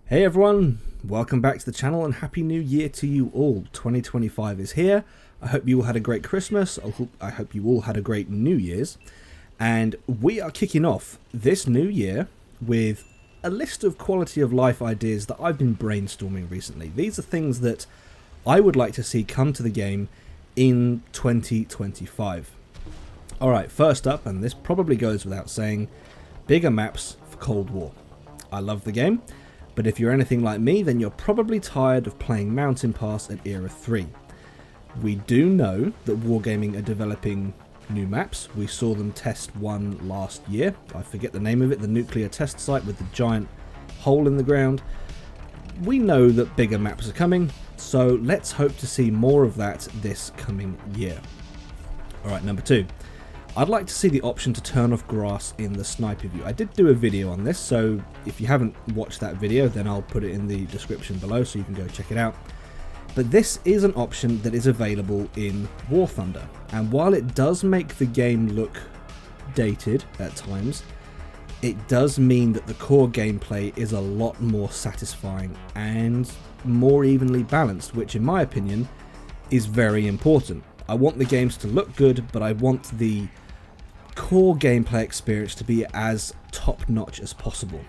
Hey everyone, welcome back to the channel and Happy New Year to you all. 2025 is here. I hope you all had a great Christmas. I hope you all had a great New Year's. And we are kicking off this new year with a list of quality of life ideas that I've been brainstorming recently. These are things that I would like to see come to the game in 2025. Alright, first up, and this probably goes without saying, bigger maps for Cold War. I love the game. But if you're anything like me, then you're probably tired of playing Mountain Pass at Era 3. We do know that Wargaming are developing new maps. We saw them test one last year. I forget the name of it, the nuclear test site with the giant hole in the ground. We know that bigger maps are coming, so let's hope to see more of that this coming year. Alright, number 2. I'd like to see the option to turn off grass in the sniper view. I did do a video on this, so if you haven't watched that video, then I'll put it in the description below so you can go check it out. But this is an option that is available in War Thunder, and while it does make the game look dated at times, it does mean that the core gameplay is a lot more satisfying and more evenly balanced, which in my opinion is very important. I want the games to look good, but I want the core gameplay experience to be as top-notch as possible.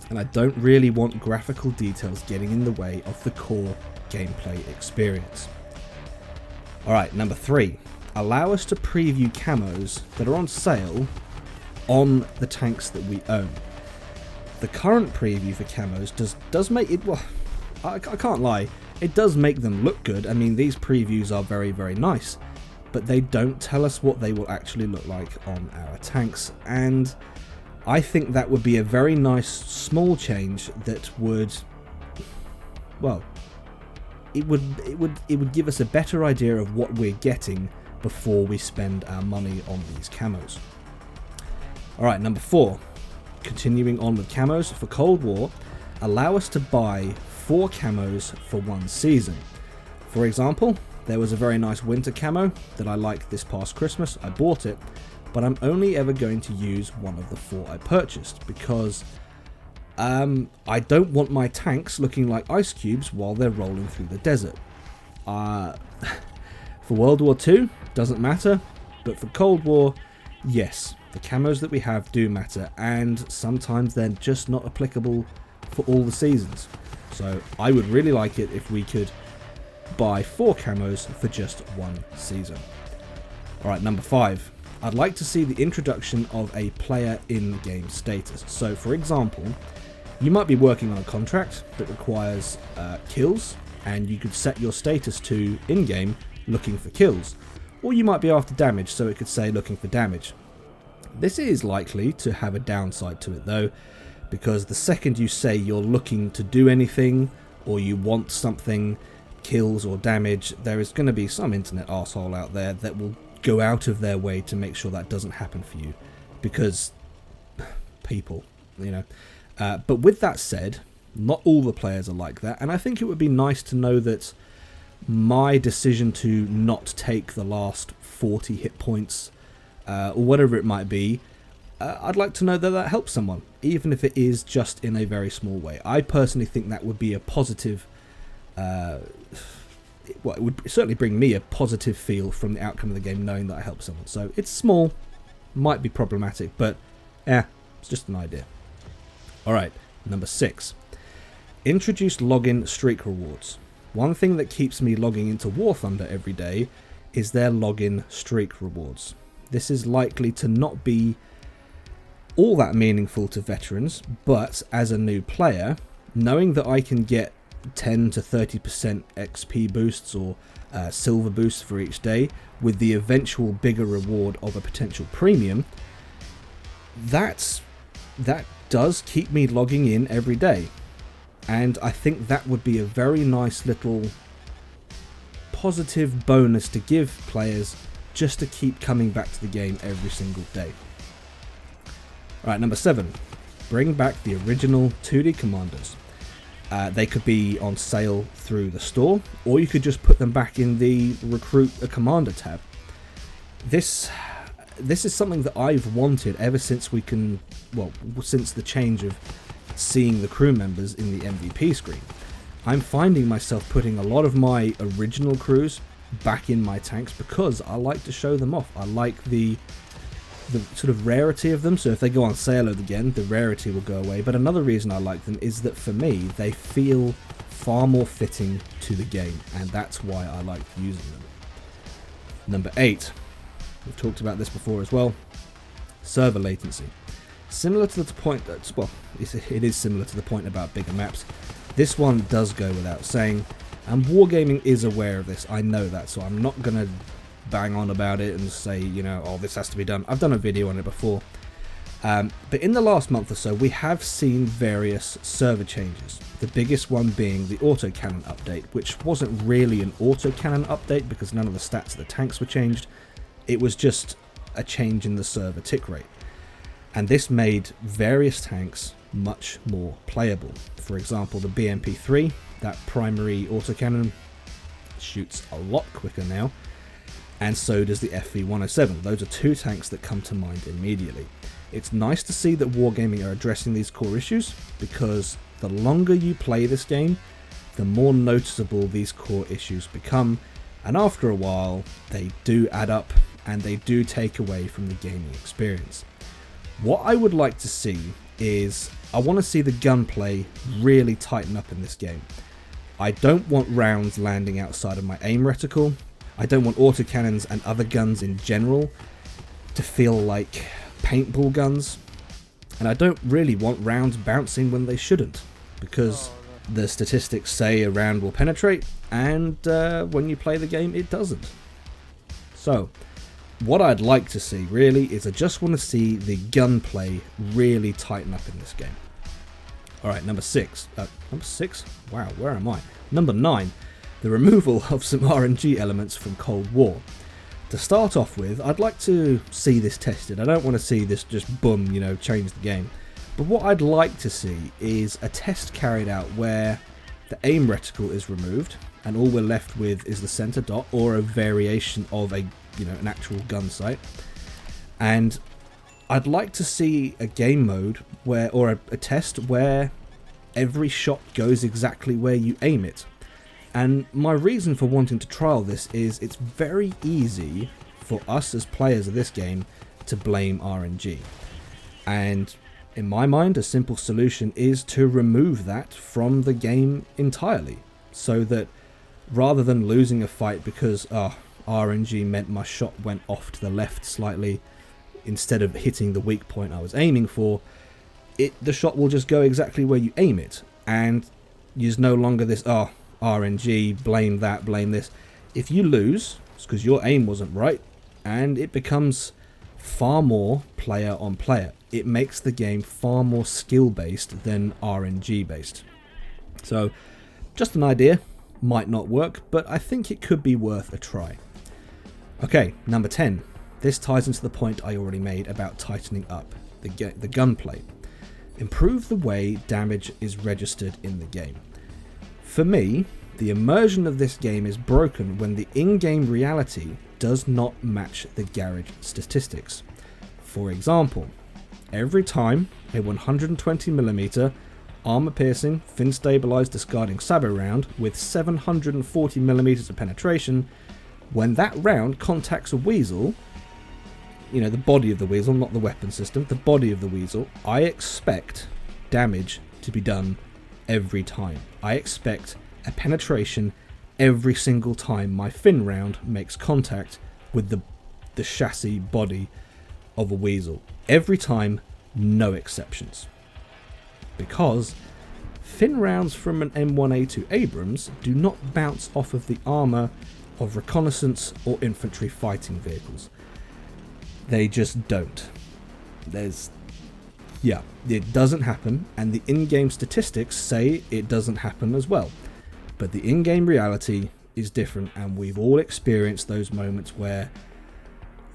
And I don't really want graphical details getting in the way of the core gameplay experience. Alright, number 3. Allow us to preview camos that are on sale on the tanks that we own. The current preview for camos does make it, well, I can't lie, it does make them look good. I mean, these previews are very, very nice, but they don't tell us what they will actually look like on our tanks, and I think that would be a very nice small change that would, well, it would give us a better idea of what we're getting before we spend our money on these camos. Alright, number 4. Continuing on with camos for Cold War, allow us to buy 4 camos for one season. For example, there was a very nice winter camo that I liked this past Christmas. I bought it, but I'm only ever going to use one of the 4 I purchased because I don't want my tanks looking like ice cubes while they're rolling through the desert. For World War II, doesn't matter, but for Cold War, yes, the camos that we have do matter, and sometimes they're just not applicable for all the seasons. So I would really like it if we could buy 4 camos for just one season. Alright, number 5. I'd like to see the introduction of a player in-game status. So for example, you might be working on a contract that requires kills, and you could set your status to in-game looking for kills. Or you might be after damage, so it could say looking for damage. This is likely to have a downside to it though, because the second you say you're looking to do anything, or you want something, kills or damage, there is going to be some internet arsehole out there that will go out of their way to make sure that doesn't happen for you, because people, you know. But with that said, not all the players are like that, and I think it would be nice to know that my decision to not take the last 40 hit points, or whatever it might be, I'd like to know that that helps someone, even if it is just in a very small way. I personally think that would be a positive, well, it would certainly bring me a positive feel from the outcome of the game knowing that I helped someone. So it's small, might be problematic, but it's just an idea. Alright, number 6. Introduce login streak rewards. One thing that keeps me logging into War Thunder every day is their login streak rewards. This is likely to not be all that meaningful to veterans, but as a new player, knowing that I can get 10 to 30% XP boosts or silver boosts for each day with the eventual bigger reward of a potential premium, that does keep me logging in every day, and I think that would be a very nice little positive bonus to give players just to keep coming back to the game every single day. Alright, number 7. Bring back the original 2D commanders. They could be on sale through the store, or you could just put them back in the Recruit a Commander tab. This is something that I've wanted ever since since the change of seeing the crew members in the MVP screen. I'm finding myself putting a lot of my original crews back in my tanks because I like to show them off. I like the sort of rarity of them, so if they go on sale again, the rarity will go away. But another reason I like them is that for me, they feel far more fitting to the game, and that's why I like using them. Number 8, we've talked about this before as well, server latency. Similar to the point that, well, it is similar to the point about bigger maps. This one does go without saying, and Wargaming is aware of this, I know that, so I'm not going to bang on about it and say, you know, oh, this has to be done. I've done a video on it before. But in the last month or so, we have seen various server changes. The biggest one being the autocannon update, which wasn't really an autocannon update because none of the stats of the tanks were changed. It was just a change in the server tick rate. And this made various tanks much more playable. For example, the BMP3, that primary autocannon, shoots a lot quicker now. And so does the FV107. Those are two tanks that come to mind immediately. It's nice to see that Wargaming are addressing these core issues, because the longer you play this game, the more noticeable these core issues become, and after a while they do add up and they do take away from the gaming experience. What I would like to see is, I want to see the gunplay really tighten up in this game. I don't want rounds landing outside of my aim reticle. I don't want autocannons and other guns in general to feel like paintball guns, and I don't really want rounds bouncing when they shouldn't, because the statistics say a round will penetrate, and when you play the game it doesn't. So what I'd like to see really is, I just want to see the gunplay really tighten up in this game. Alright, number 6. Number 6? Wow, where am I? Number 9. The removal of some RNG elements from Cold War. To start off with, I'd like to see this tested. I don't want to see this just boom, you know, change the game. But what I'd like to see is a test carried out where the aim reticle is removed and all we're left with is the center dot, or a variation of a, you know, an actual gun sight. And I'd like to see a game mode where, or a test where every shot goes exactly where you aim it. And my reason for wanting to trial this is, it's very easy for us as players of this game to blame RNG. And in my mind, a simple solution is to remove that from the game entirely, so that rather than losing a fight because RNG meant my shot went off to the left slightly instead of hitting the weak point I was aiming for, the shot will just go exactly where you aim it, and there's no longer this RNG, blame that, blame this. If you lose, it's because your aim wasn't right, and it becomes far more player on player. It makes the game far more skill based than RNG based. So just an idea, might not work, but I think it could be worth a try. Okay, number 10. This ties into the point I already made about tightening up the gunplay. Improve the way damage is registered in the game. For me, the immersion of this game is broken when the in-game reality does not match the garage statistics. For example, every time a 120mm armor-piercing, fin-stabilized discarding sabre round with 740mm of penetration, when that round contacts a weasel, you know, the body of the weasel, not the weapon system, the body of the weasel, I expect damage to be done every time. I expect a penetration every single time my fin round makes contact with the chassis body of a weasel. Every time, no exceptions. Because fin rounds from an M1A2 Abrams do not bounce off of the armour of reconnaissance or infantry fighting vehicles. They just don't. It doesn't happen, and the in-game statistics say it doesn't happen as well. But the in-game reality is different, and we've all experienced those moments where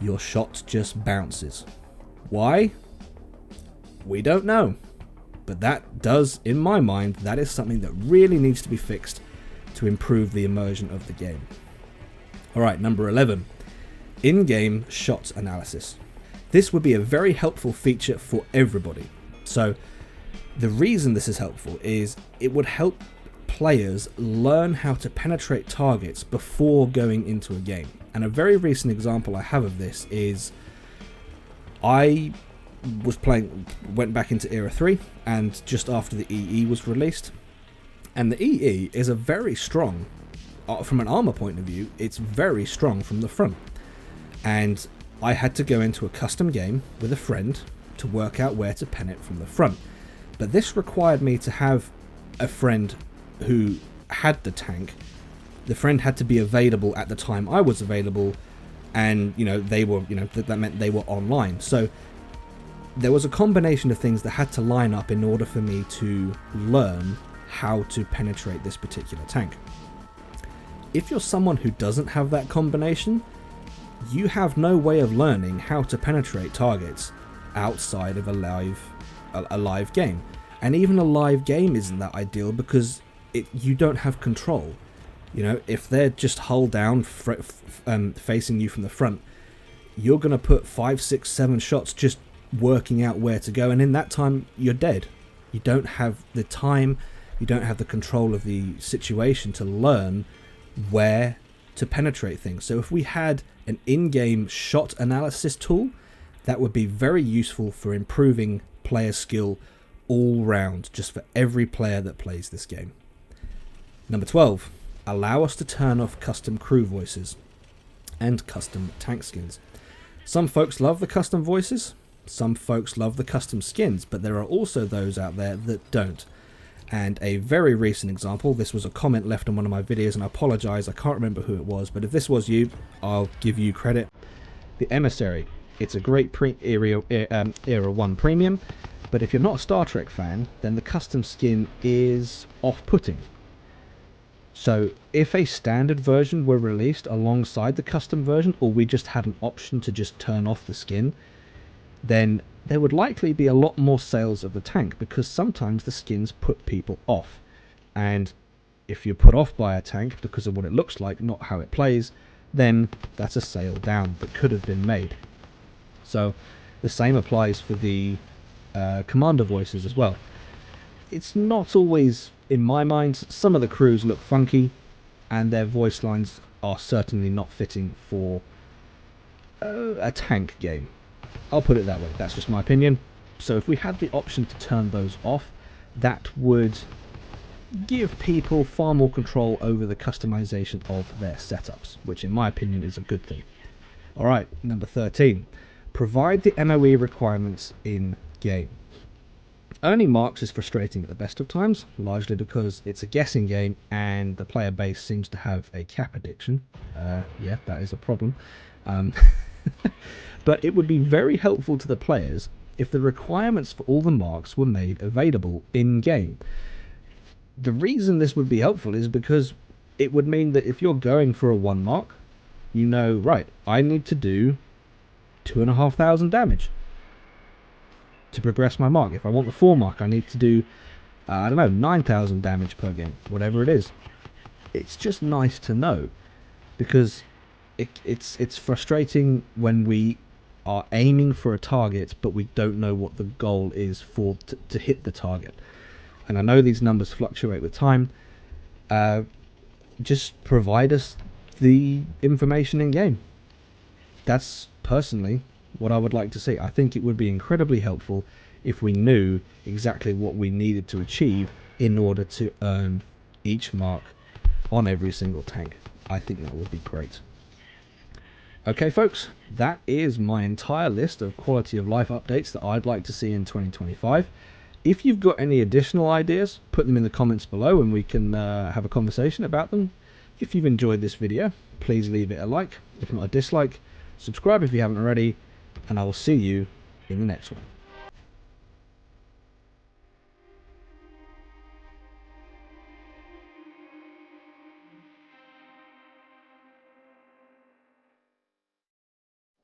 your shot just bounces. Why? We don't know. But that does, in my mind, that is something that really needs to be fixed to improve the immersion of the game. Alright, number 11. In-game shot analysis. This would be a very helpful feature for everybody. So, The reason this is helpful is it would help players learn how to penetrate targets before going into a game. And a very recent example I have of this is I went back into Era 3, and just after the EE was released, and the EE is a very strong, from an armor point of view, it's very strong from the front. And I had to go into a custom game with a friend to work out where to pen it from the front. But this required me to have a friend who had the tank. The friend had to be available at the time I was available, and they were, that meant they were online. So there was a combination of things that had to line up in order for me to learn how to penetrate this particular tank. If you're someone who doesn't have that combination, you have no way of learning how to penetrate targets outside of a live game. And even a live game isn't that ideal because you don't have control. If they're just hull down facing you from the front, you're going to put 5, 6, 7 shots just working out where to go, and in that time you're dead. You don't have the time, you don't have the control of the situation to learn where to penetrate things. So if we had an in-game shot analysis tool, that would be very useful for improving player skill all round, just for every player that plays this game. Number 12, allow us to turn off custom crew voices and custom tank skins. Some folks love the custom voices, some folks love the custom skins, but there are also those out there that don't. And a very recent example, this was a comment left on one of my videos, and I apologize, I can't remember who it was, but if this was you, I'll give you credit. The Emissary. It's a great Era 1 premium, but if you're not a Star Trek fan, then the custom skin is off-putting. So if a standard version were released alongside the custom version, or we just had an option to just turn off the skin, then there would likely be a lot more sales of the tank, because sometimes the skins put people off. And if you're put off by a tank because of what it looks like, not how it plays, then that's a sale down that could have been made. So the same applies for the commander voices as well. It's not always, in my mind, some of the crews look funky, and their voice lines are certainly not fitting for a tank game. I'll put it that way, that's just my opinion. So if we had the option to turn those off, that would give people far more control over the customization of their setups, which in my opinion is a good thing. Alright, number 13. Provide the MOE requirements in game. Earning marks is frustrating at the best of times, largely because it's a guessing game and the player base seems to have a cap addiction. Yeah, that is a problem. But it would be very helpful to the players if the requirements for all the marks were made available in-game. The reason this would be helpful is because it would mean that if you're going for a 1 mark, you know, right, I need to do 2,500 damage to progress my mark. If I want the 4 mark, I need to do, 9,000 damage per game, whatever it is. It's just nice to know, because it's frustrating when we are aiming for a target but we don't know what the goal is for to hit the target. And I know these numbers fluctuate with time. Just provide us the information in game. That's personally what I would like to see. I think it would be incredibly helpful if we knew exactly what we needed to achieve in order to earn each mark on every single tank. I think that would be great. Okay folks, that is my entire list of quality of life updates that I'd like to see in 2025. If you've got any additional ideas, put them in the comments below and we can have a conversation about them. If you've enjoyed this video, please leave it a like, if not a dislike. Subscribe if you haven't already, and I will see you in the next one.